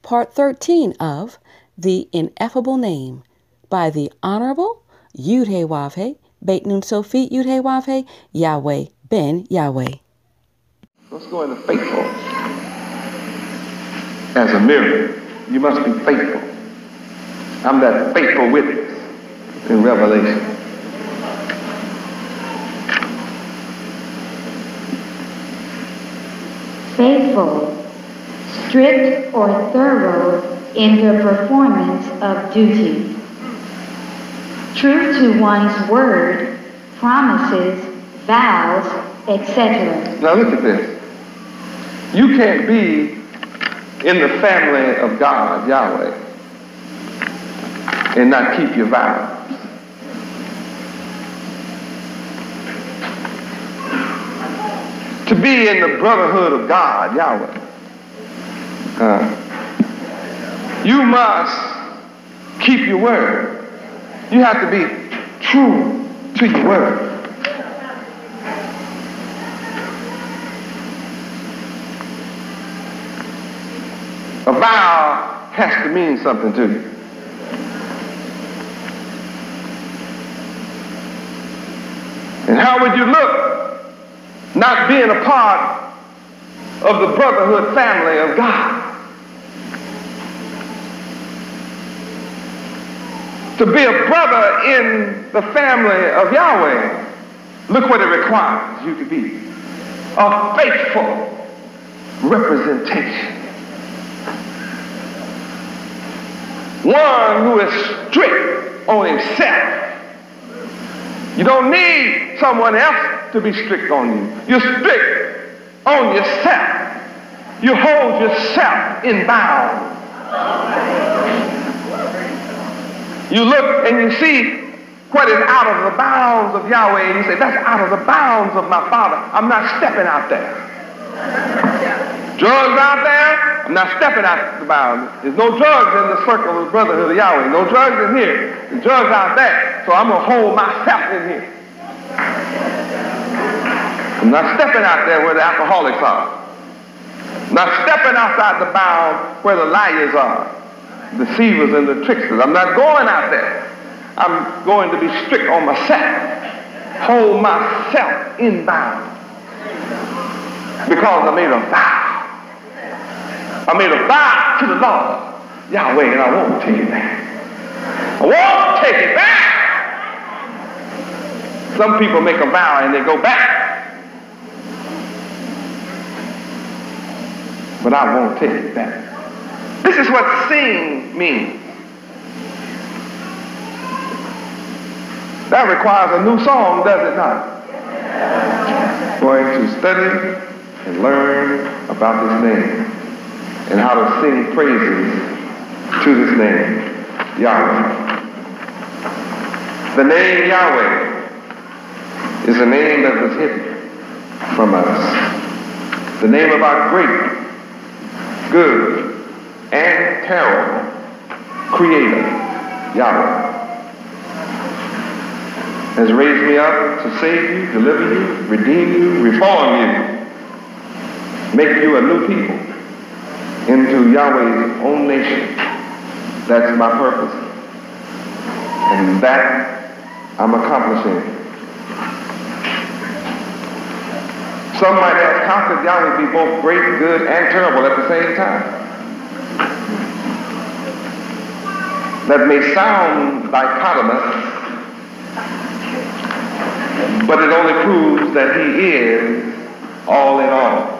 Part 13 of The Ineffable Name by the Honorable Yud-Heh-Wav-Heh, Beit Nun Sophie Yud-Heh-Wav-Heh, Yahweh Ben Yahweh. Let's go into faithful. As a mirror, you must be faithful. I'm that faithful witness in Revelation. Faithful, strict or thorough in the performance of duty. True to one's word, promises, vows, etc. Now look at this. You can't be in the family of God, Yahweh, and not keep your vows. To be in the brotherhood of God, Yahweh, you must keep your word. You have to be true to your word. A vow has to mean something to you. And how would you look not being a part of the brotherhood family of God? To be a brother in the family of Yahweh, look what it requires you to be. A faithful representation. One who is strict on himself. You don't need someone else to be strict on you. You're strict on yourself. You hold yourself in bounds. You look and you see what is out of the bounds of Yahweh, and you say, that's out of the bounds of my Father. I'm not stepping out there. Drugs out there, I'm not stepping out the bounds. There's no drugs in the circle of the brotherhood of Yahweh. No drugs in here. There's drugs out there. So I'm going to hold myself in here. I'm not stepping out there where the alcoholics are. I'm not stepping outside the bounds where the liars are, deceivers and the tricksters. I'm not going out there. I'm going to be strict on myself. Hold myself in bounds. Because I made a vow. I made a vow to the Lord, Yahweh, and I won't take it back. I won't take it back. Some people make a vow and they go back. But I won't take it back. This is what sing means. That requires a new song, does it not? Going to study and learn about this name and how to sing praises to this name, Yahweh. The name Yahweh is a name that was hidden from us. The name of our great, good, and terrible Creator, Yahweh, has raised me up to save you, deliver you, redeem you, reform you, make you a new people into Yahweh's own nation. That's my purpose. And that I'm accomplishing. Some might ask, how could Yahweh be both great, good, and terrible at the same time? That may sound dichotomous, but it only proves that he is all in all.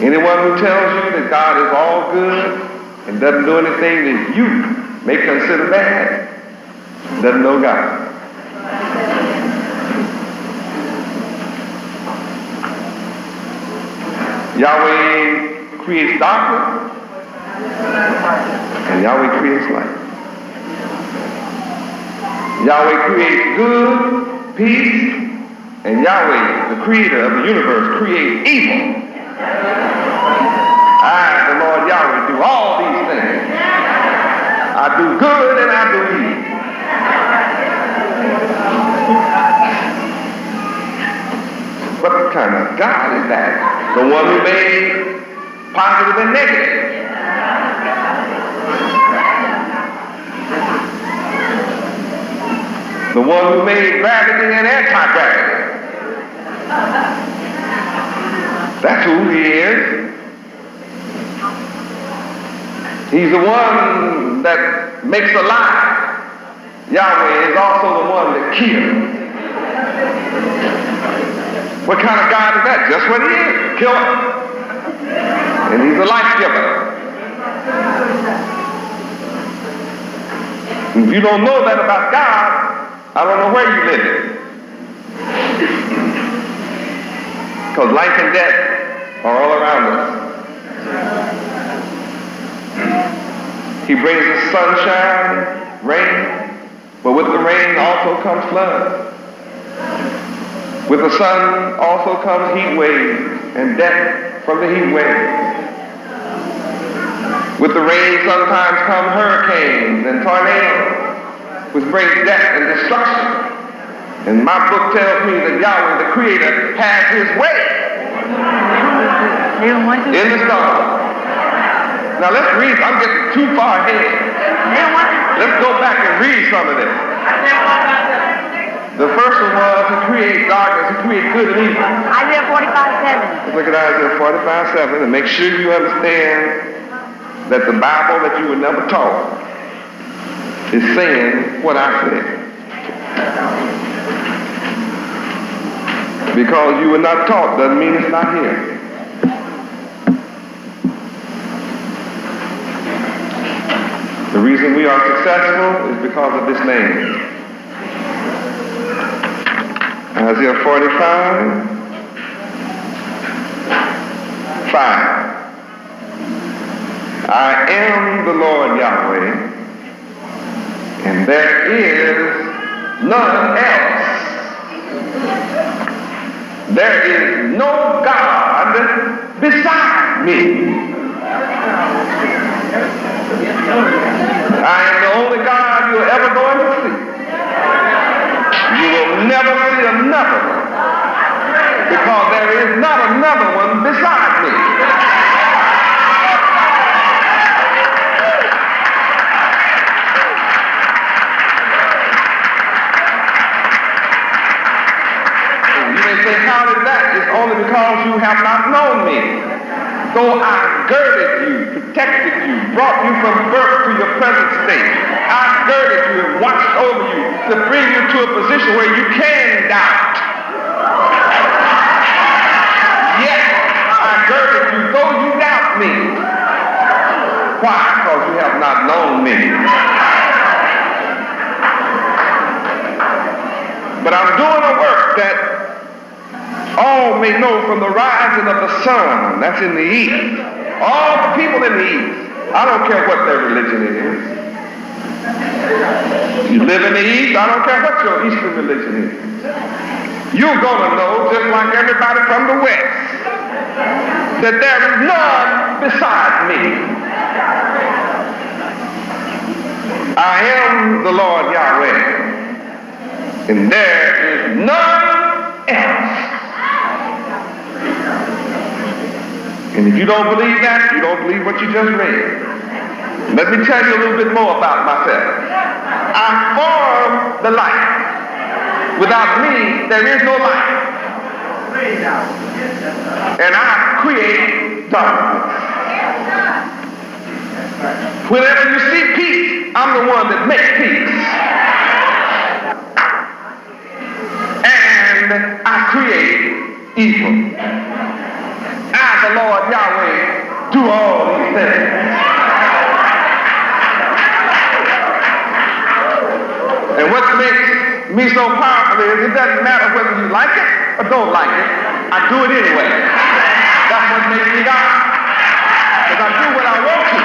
Anyone who tells you that God is all good and doesn't do anything that you may consider bad doesn't know God. Yahweh creates darkness and Yahweh creates light. Yahweh creates good, peace, and Yahweh, the creator of the universe, creates evil. I, the Lord Yahweh, do all these things. I do good and I do evil. What kind of God is that? The one who made positive and negative. The one who made gravity and anti-gravity. That's who he is. He's the one that makes alive. Yahweh is also the one that kills. What kind of God is that? Just what he is, killer. And he's a life giver. If you don't know that about God, I don't know where you live. Because life and death are all around us. He brings us sunshine, rain, but with the rain also comes flood. With the sun also comes heat waves and death from the heat waves. With the rain sometimes come hurricanes and tornadoes, which bring death and destruction. And my book tells me that Yahweh, the Creator, has his way in the storm. Now let's read. I'm getting too far ahead. Let's go back and read some of this. The first one was to create darkness, to create good and evil. Isaiah 45:7. Let's look at Isaiah 45:7 and make sure you understand that the Bible that you were never taught is saying what I said. Because you were not taught doesn't mean it's not here. The reason we are successful is because of this name. Isaiah 45:5. I am the Lord Yahweh, and there is none else. There is no God beside me. I am the only God you're ever going to see. You will never see another one, because there is not another one beside me. How is that? It's only because you have not known me. Though I girded you, protected you, brought you from birth to your present state. I girded you and watched over you to bring you to a position where you can doubt. Yet I girded you, though you doubt me. Why? Because you have not known me. But I'm doing a work that all may know from the rising of the sun, that's in the east. All the people in the east, I don't care what their religion is. You live in the east, I don't care what your eastern religion is. You're going to know, just like everybody from the west, that there is none beside me. I am the Lord Yahweh, and there is none else. And if you don't believe that, you don't believe what you just read. Let me tell you a little bit more about myself. I form the light. Without me, there is no light. And I create darkness. Whenever you see peace, I'm the one that makes peace. And I create evil. I, the Lord Yahweh, do all these things. And what makes me so powerful is it doesn't matter whether you like it or don't like it. I do it anyway. That's what makes me God. Because I do what I want to.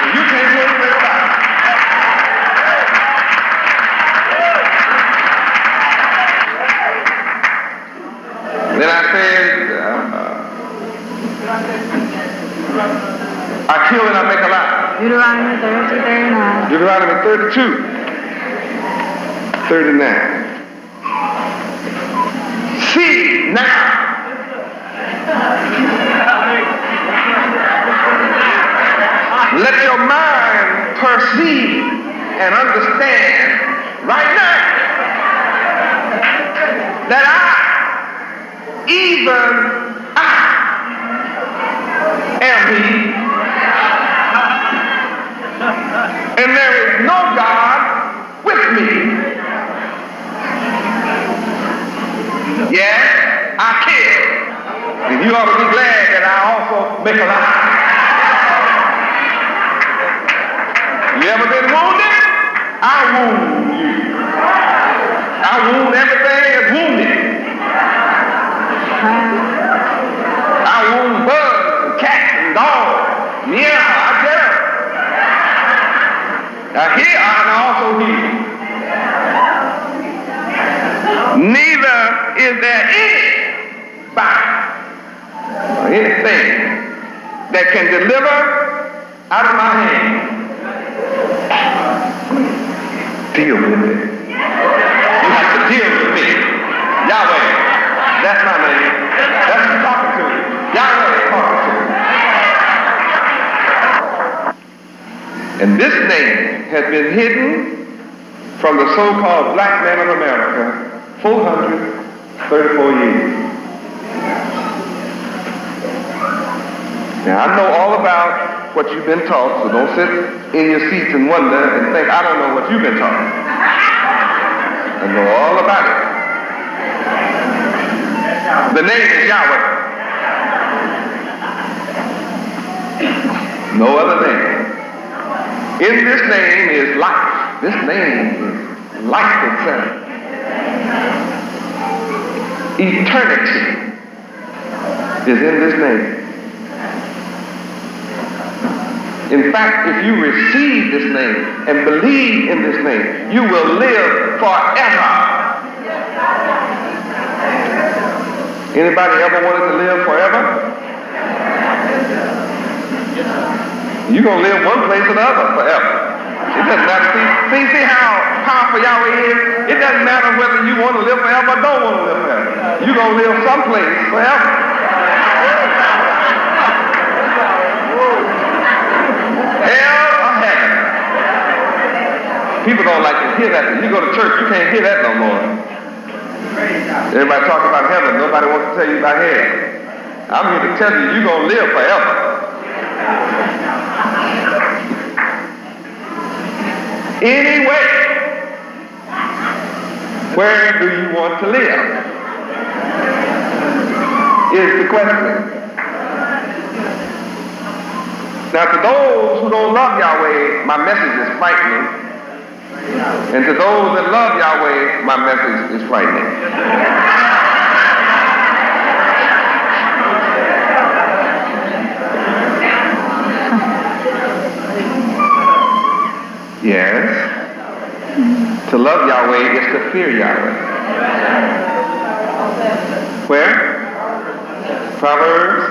And you can't do anything about it. Then I said, I kill and I make alive. Deuteronomy 32:39. Deuteronomy 32:39. See now. and understand right now that even I am He, and there is no God with me. Yes, I kill. And you ought to be glad that I also make alive. You ever been wounded? I wound you. I wound everything that's wounded. I wound birds and cats and dogs. Yeah, I get them. Now here I am also healed. Neither is there anybody or anything that can deliver out of my hand. Deal with it. You have to deal with me. Yahweh. That's my name. That's who I'm talking to. Yahweh is talking to. And this name has been hidden from the so-called black man of America 434 years. Now I know all about what you've been taught, so don't sit in your seats and wonder and think, I don't know what you've been taught. I know all about it. The name is Yahweh. No other name. In this name is life. This name is life itself. Eternity is in this name. In fact, if you receive this name and believe in this name, you will live forever. Anybody ever wanted to live forever? You're going to live one place or the other forever. It doesn't matter. See how powerful Yahweh is? It doesn't matter whether you want to live forever or don't want to live forever. You're going to live someplace forever. Hell or heaven. People don't like to hear that. When you go to church, you can't hear that no more. Everybody talk about heaven. Nobody wants to tell you about hell. I'm here to tell you, you're going to live forever. Anyway, where do you want to live? Is the question. Now, to those who don't love Yahweh, my message is frightening. And to those that love Yahweh, my message is frightening. Yes. To love Yahweh is to fear Yahweh. Where? Proverbs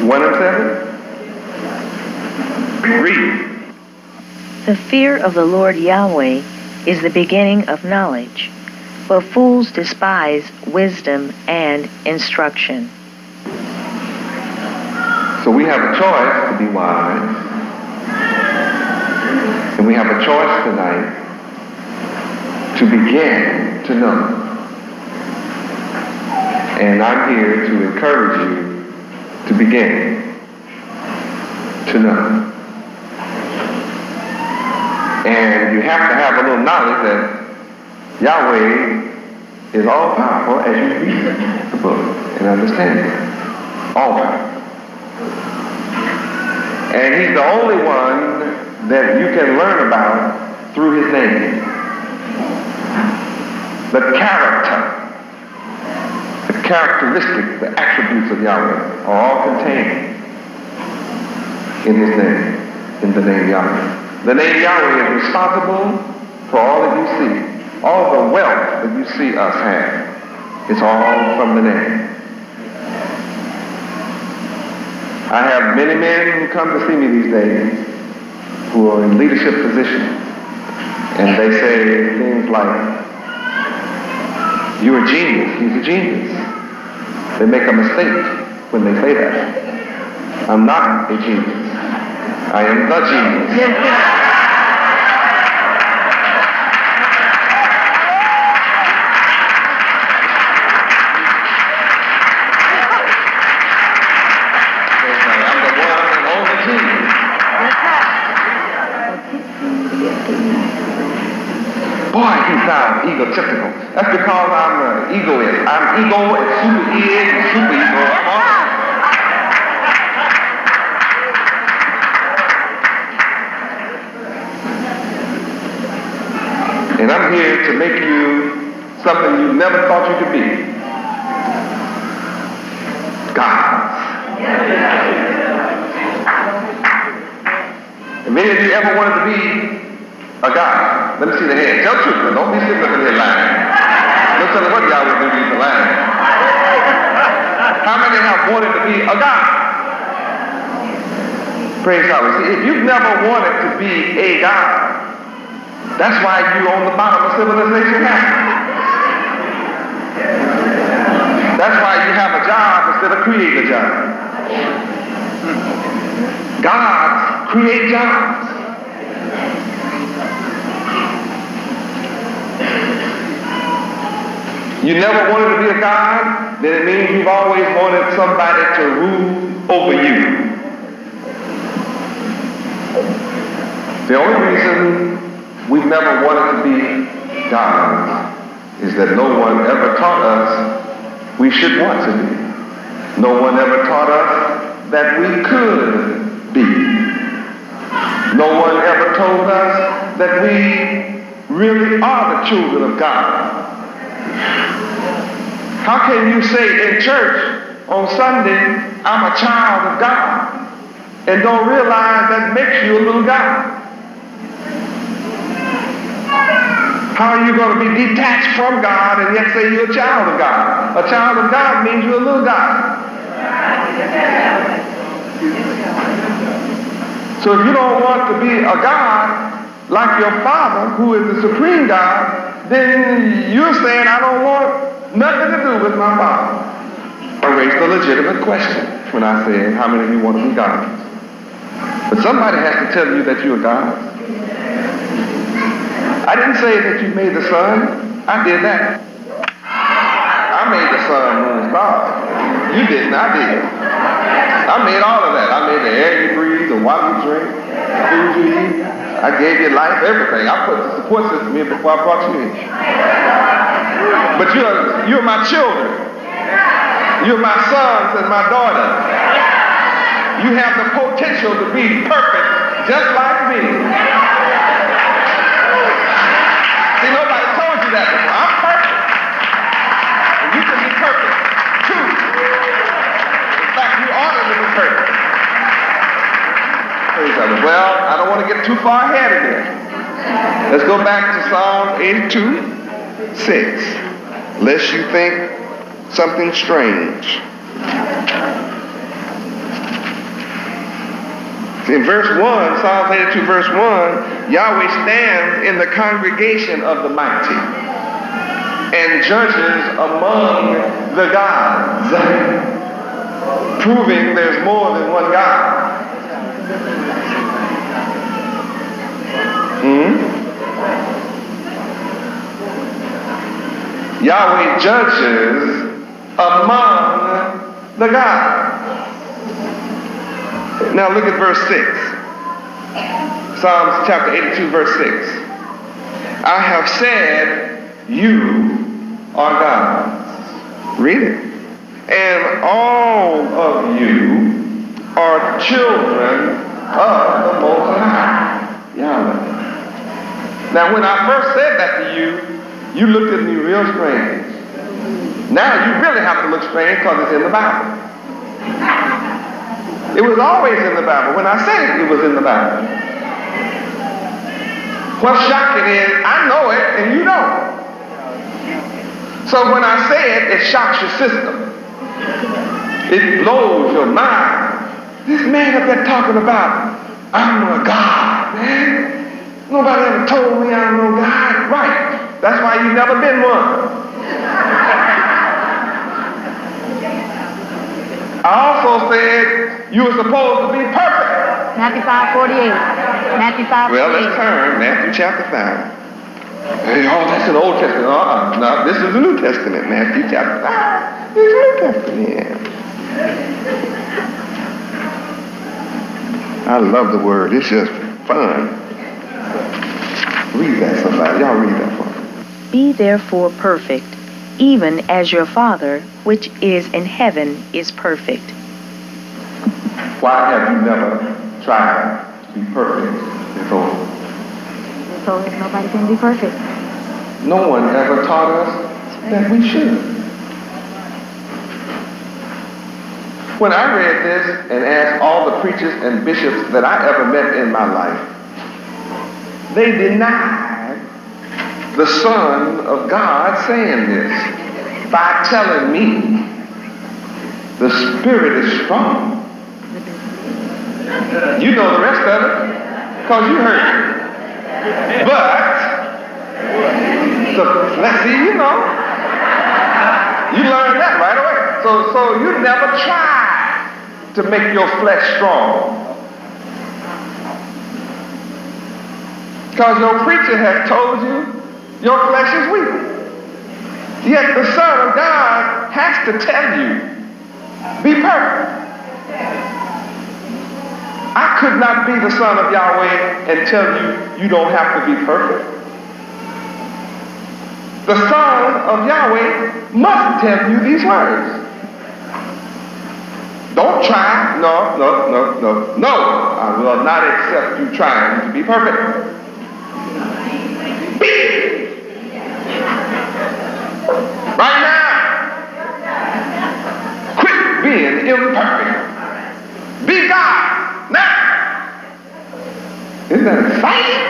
1 and 7. Read. The fear of the Lord Yahweh is the beginning of knowledge, but fools despise wisdom and instruction. So we have a choice to be wise, and we have a choice tonight to begin to know. And I'm here to encourage you to begin to know. And you have to have a little knowledge that Yahweh is all powerful as you read the book and understand it. All powerful. And he's the only one that you can learn about through his name. The characteristics, the attributes of Yahweh are all contained in his name, in the name Yahweh. The name Yahweh is responsible for all that you see. All the wealth that you see us have, it's all from the name. I have many men who come to see me these days who are in leadership positions, and they say things like, "You're a genius, he's a genius." They make a mistake when they say that. I'm not a genius. I am the genius. Boy, he sounds egotistical. That's because I'm an egoist. I'm ego and super id and super ego. I'm all. And I'm here to make you something you never thought you could be. Gods. And many of you ever wanted to be a God? Let me see the hand. Tell the truth. Don't be sitting up in here lying. Don't tell me what Yahweh do to you for lying. How many have wanted to be a God? Praise Yahweh. See, if you've never wanted to be a God, that's why you're on the bottom of civilization now. That's why you have a job instead of creating a job. God create jobs. You never wanted to be a God, then it means you've always wanted somebody to rule over you. The only reason we've never wanted to be gods is that no one ever taught us we should want to be. No one ever taught us that we could be. No one ever told us that we really are the children of God. How can you say in church on Sunday, I'm a child of God, and don't realize that makes you a little God? How are you going to be detached from God and yet say you're a child of God? A child of God means you're a little God. So if you don't want to be a God like your Father, who is the supreme God, then you're saying, I don't want nothing to do with my Father. I raised a legitimate question when I said, how many of you want to be gods? But somebody has to tell you that you're a God. I didn't say that you made the sun. I did that. I made the sun, moon, and stars. You didn't. I did. I made all of that. I made the air you breathe, the water you drink, the food you eat. I gave you life, everything. I put the support system in before I brought you in. But you're my children. You're my sons and my daughters. You have the potential to be perfect just like me. See, nobody told you that before. I'm perfect. And you can be perfect too. In fact, you ought to be perfect. Praise God. Well, I don't want to get too far ahead of this. Let's go back to Psalm 82:6. Lest you think something strange. In verse 1, Psalm 82, verse 1, Yahweh stands in the congregation of the mighty and judges among the gods, proving there's more than one God. Yahweh judges among the gods. Now look at verse 6. Psalms chapter 82, verse 6. I have said, you are gods. Read it. And all of you are children of the Most High, Yahweh. Now when I first said that to you, you looked at me real strange. Now you really have to look strange because it's in the Bible. It was always in the Bible. When I said it, it was in the Bible. What's shocking is I know it and you don't. So when I say it, it shocks your system. It blows your mind. This man up there talking about, I'm a God, man. Nobody ever told me I'm no God. Right. That's why you've never been one. I also said you were supposed to be perfect. Matthew 5:48. Matthew 5:48. Well, let's turn. Matthew chapter 5. Hey, oh, that's an Old Testament. No, this is the New Testament. Matthew chapter 5. This is the New Testament. I love the word. It's just fun. Read that, somebody. Y'all read that for me. Be therefore perfect, even as your Father which is in heaven is perfect. Why have you never tried to be perfect before? We're told that nobody can be perfect. No one ever taught us that we should. When I read this and asked all the preachers and bishops that I ever met in my life, they denied the Son of God saying this by telling me the Spirit is strong. You know the rest of it because you heard it. But let's see, you know, you learned that right away. So you never tried to make your flesh strong. Because your preacher has told you your flesh is weak. Yet the Son of God has to tell you, be perfect. I could not be the Son of Yahweh and tell you, you don't have to be perfect. The Son of Yahweh must tell you these words. Don't try. No. I will not accept you trying to be perfect. Be. Right now. Quit being imperfect. Be God. Now. Isn't that exciting?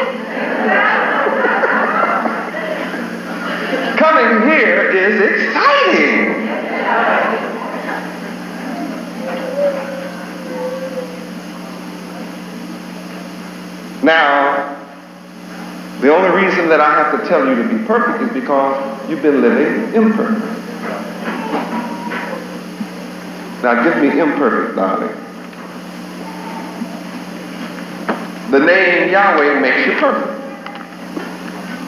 Coming here is exciting. Now, the only reason that I have to tell you to be perfect is because you've been living imperfect. Now give me imperfect, darling. The name Yahweh makes you perfect.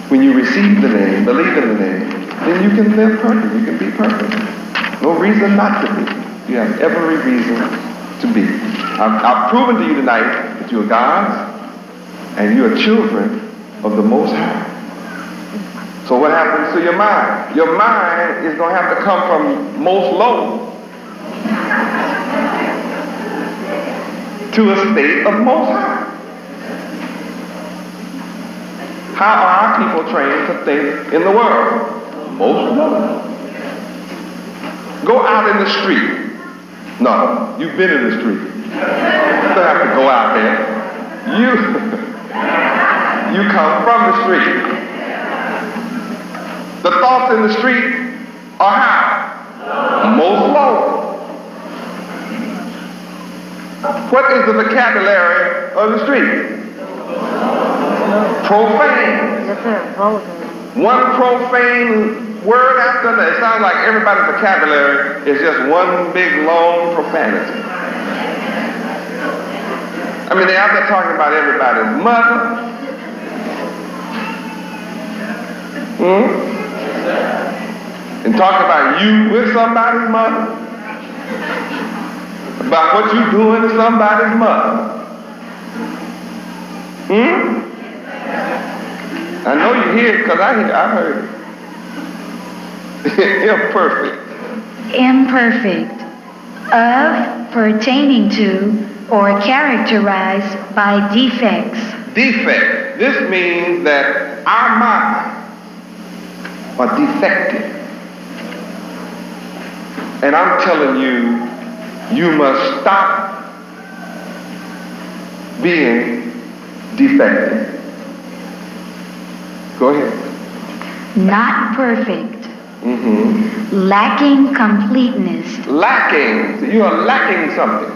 When you receive the name, believe in the name, then you can live perfect. You can be perfect. No reason not to be. You have every reason to be. I've proven to you tonight that you are God's and you are children of the Most High. So what happens to your mind? Your mind is going to have to come from most low to a state of Most High. How are our people trained to think in the world? Most low. Go out in the street. No, you've been in the street. You don't have to go out there. You come from the street. The thoughts in the street are how? Most low. What is the vocabulary of the street? Profane. Yes, sir. Vulgar. One profane word after another. It sounds like everybody's vocabulary is just one big long profanity. I mean, they're out there talking about everybody's mother. And talking about you with somebody's mother. About what you doing to somebody's mother. I know you hear it because I heard it. Imperfect. Imperfect. Of, pertaining to, or characterized by defects. Defect. This means that our minds are defective. And I'm telling you, you must stop being defective. Go ahead. Not perfect. Lacking completeness. Lacking. So you are lacking something.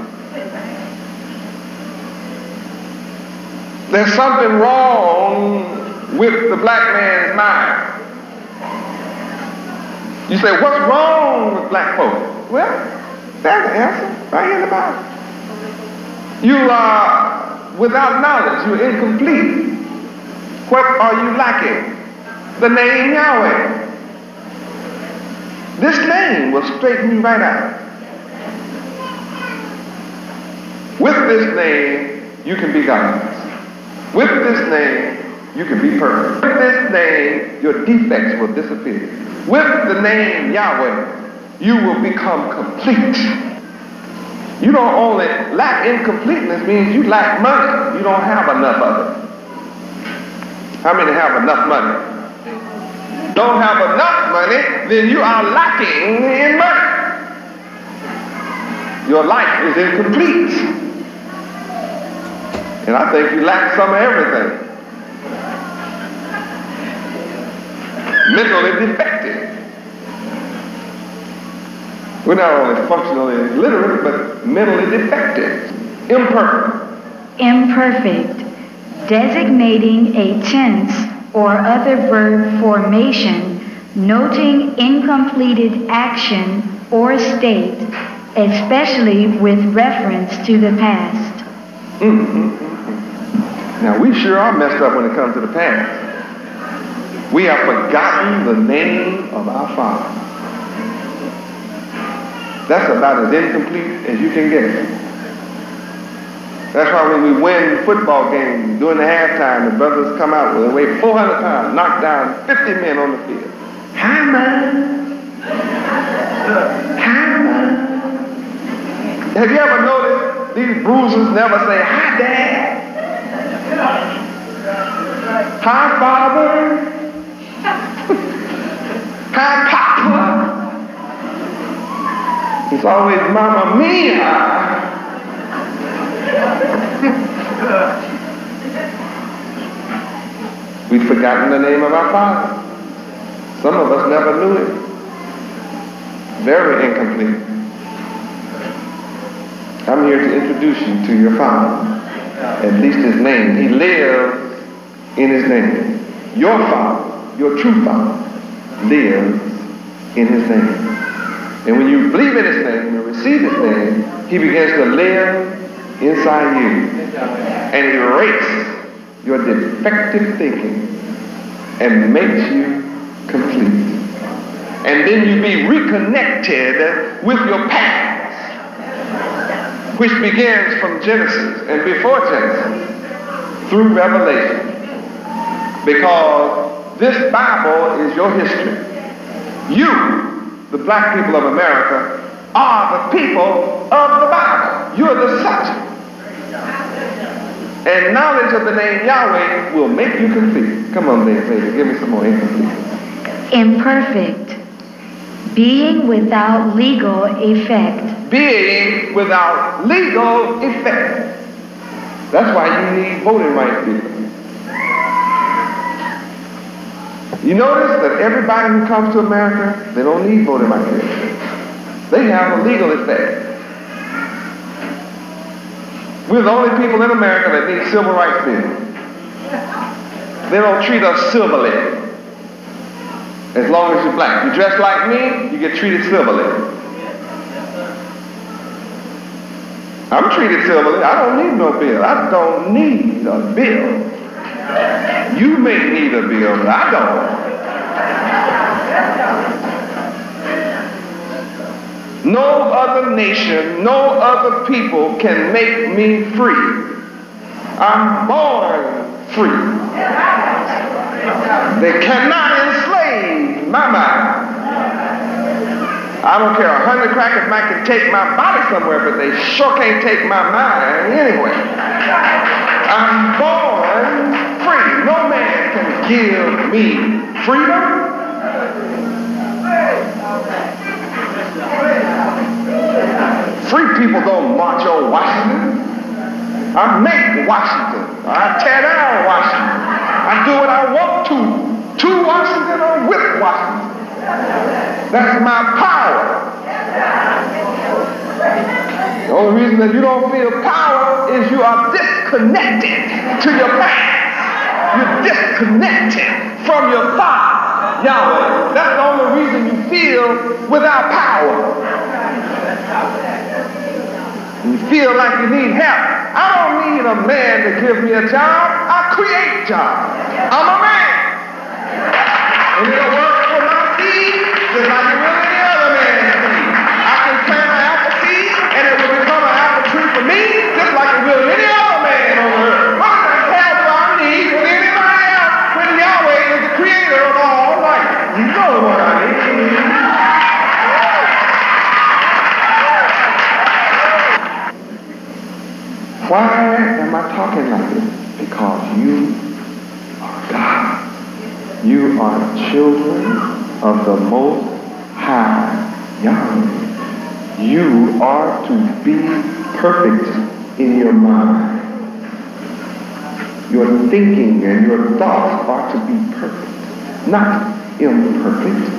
There's something wrong with the black man's mind. You say, what's wrong with black folks? Well, there's the answer right here in the Bible. You are without knowledge. You're incomplete. What are you lacking? The name Yahweh. This name will straighten you right out. With this name, you can be God's. With this name, you can be perfect. With this name, your defects will disappear. With the name Yahweh, you will become complete. You don't only lack incompleteness, means you lack money. You don't have enough of it. How many have enough money? Don't have enough money, then you are lacking in money. Your life is incomplete. And I think you lack some of everything. Mentally defective. We're not only functionally illiterate, but mentally defective. Imperfect. Imperfect, designating a tense or other verb formation, noting incompleted action or state, especially with reference to the past. Now, we sure are messed up when it comes to the past. We have forgotten the name of our Father. That's about as incomplete as you can get. That's why when we win football games during the halftime, the brothers come out with, they weigh 400 pounds, knock down 50 men on the field. Hi, man. Hi, man. Have you ever noticed these bruisers never say, hi, Dad? Hi, Father. Hi, Papa. It's always Mama Mia. We've forgotten the name of our Father. Some of us never knew it. Very incomplete. I'm here to introduce you to your Father. At least his name. He lives in his name. Your Father, your true Father, lives in his name. And when you believe in his name and receive his name, he begins to live inside you and erase your defective thinking and makes you complete. And then you be reconnected with your past, which begins from Genesis and before Genesis through Revelation. Because this Bible is your history. You, the black people of America, are the people of the Bible. You're the subject. And knowledge of the name Yahweh will make you complete. Come on, baby, give me some more incomplete. Imperfect, being without legal effect. Being without legal effect. That's why you need voting rights people. You notice that everybody who comes to America, they don't need voting rights people. They have a legal effect. We're the only people in America that need civil rights bills. They don't treat us civilly. As long as you're black. You dress like me, you get treated civilly. I'm treated civilly. I don't need no bill. I don't need a bill. You may need a bill, but I don't. No other nation, no other people can make me free. I'm born free. They cannot enslave my mind. I don't care, 100 crackers might can take my body somewhere, but they sure can't take my mind anyway. I'm born free. No man can give me freedom. Free people don't march on Washington. I make Washington. I tear down Washington. I do what I want to Washington or with Washington. That's my power. The only reason that you don't feel power is you are disconnected to your past. You're disconnected from your Father, Yahweh. That's the only reason you feel without power. You feel like you need help. I don't need a man to give me a job. I create jobs. I'm a man. And it'll work for my seed just like it will any other man's seed. I can plant an apple seed and it will become an apple tree for me just like it will any other man on earth. What the hell do I need with anybody else? Why am I talking like this? Because you are God. You are children of the Most High Yahweh. You are to be perfect in your mind. Your thinking and your thoughts are to be perfect, not imperfect.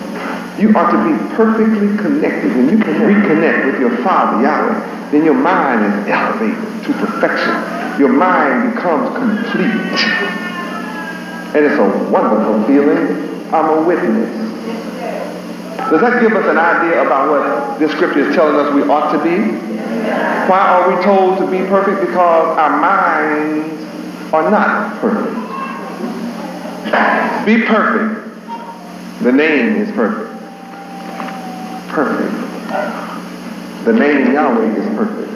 You are to be perfectly connected. When you can reconnect with your Father, Yahweh, then your mind is elevated to perfection. Your mind becomes complete. And it's a wonderful feeling. I'm a witness. Does that give us an idea about what this scripture is telling us we ought to be? Why are we told to be perfect? Because our minds are not perfect. Be perfect. The name is perfect. Perfect. The name Yahweh is perfect.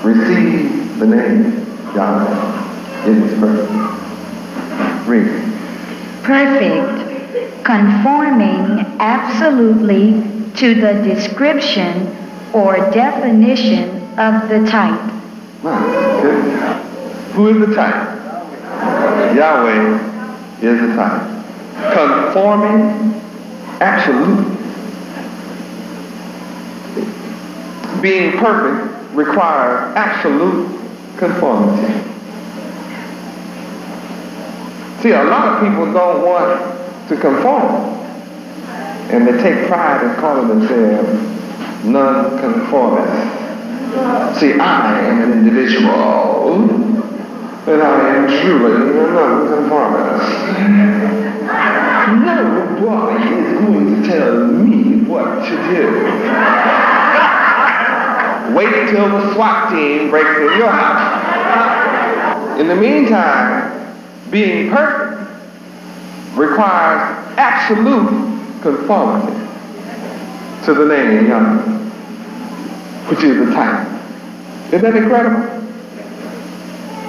Receive the name Yahweh. It is perfect. Read. Perfect, conforming absolutely to the description or definition of the type. Wow, good. Who is the type? Yahweh is the type. Conforming absolutely. Being perfect requires absolute conformity. See, a lot of people don't want to conform. And they take pride in calling themselves non-conformist. See, I am an individual, and I am truly a non-conformist. Nobody is going to tell me what to do. Wait till the SWAT team breaks in your house. In the meantime, being perfect requires absolute conformity to the name Yahweh, which is the type. Isn't that incredible?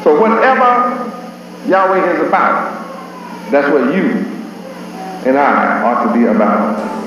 So whatever Yahweh is about, that's what you and I ought to be about.